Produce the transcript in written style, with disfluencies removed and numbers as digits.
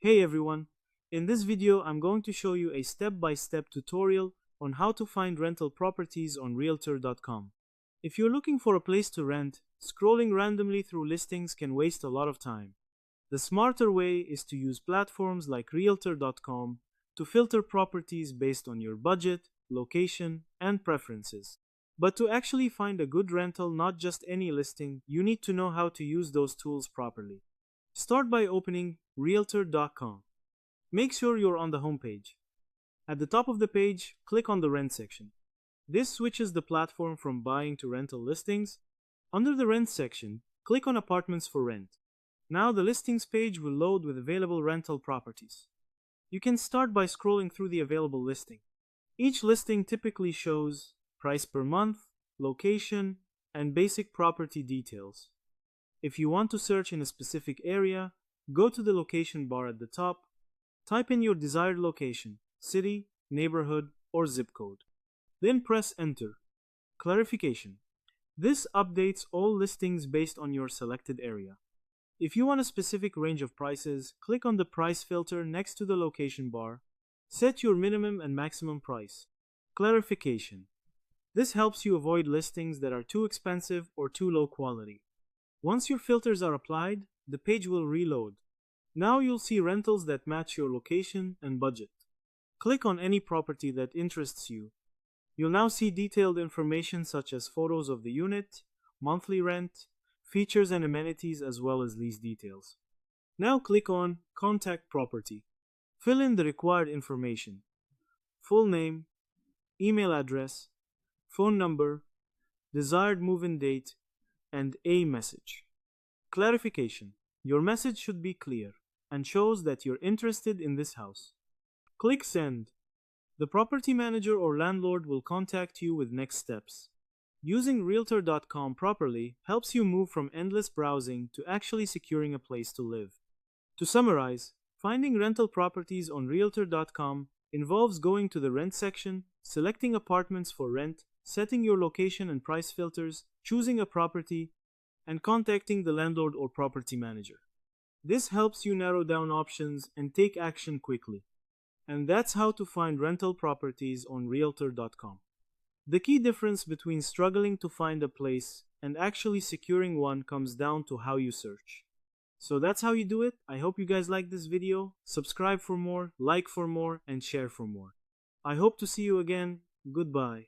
Hey everyone, in this video I'm going to show you a step-by-step tutorial on how to find rental properties on realtor.com. If you're looking for a place to rent, scrolling randomly through listings can waste a lot of time. The smarter way is to use platforms like realtor.com to filter properties based on your budget, location, and preferences. But to actually find a good rental, not just any listing, you need to know how to use those tools properly. Start by opening realtor.com. Make sure you're on the home page. At the top of the page, click on the rent section. This switches the platform from buying to rental listings. Under the rent section, click on apartments for rent. Now the listings page will load with available rental properties. You can start by scrolling through the available listing. Each listing typically shows price per month, location, and basic property details. If you want to search in a specific area, go to the location bar at the top, type in your desired location, city, neighborhood, or zip code. Then press enter. Clarification: this updates all listings based on your selected area. If you want a specific range of prices, click on the price filter next to the location bar. Set your minimum and maximum price. Clarification: this helps you avoid listings that are too expensive or too low quality. Once your filters are applied, the page will reload. Now you'll see rentals that match your location and budget. Click on any property that interests you. You'll now see detailed information such as photos of the unit, monthly rent, features and amenities, as well as lease details. Now click on Contact Property. Fill in the required information: full name, email address, phone number, desired move-in date, and a message. Clarification: your message should be clear and shows that you're interested in this house. Click Send. The property manager or landlord will contact you with next steps. Using realtor.com properly helps you move from endless browsing to actually securing a place to live. To summarize, finding rental properties on realtor.com involves going to the rent section, selecting apartments for rent, setting your location and price filters, choosing a property, and contacting the landlord or property manager. This helps you narrow down options and take action quickly. And that's how to find rental properties on realtor.com. The key difference between struggling to find a place and actually securing one comes down to how you search. So that's how you do it. I hope you guys liked this video. Subscribe for more, like for more, and share for more. I hope to see you again. Goodbye.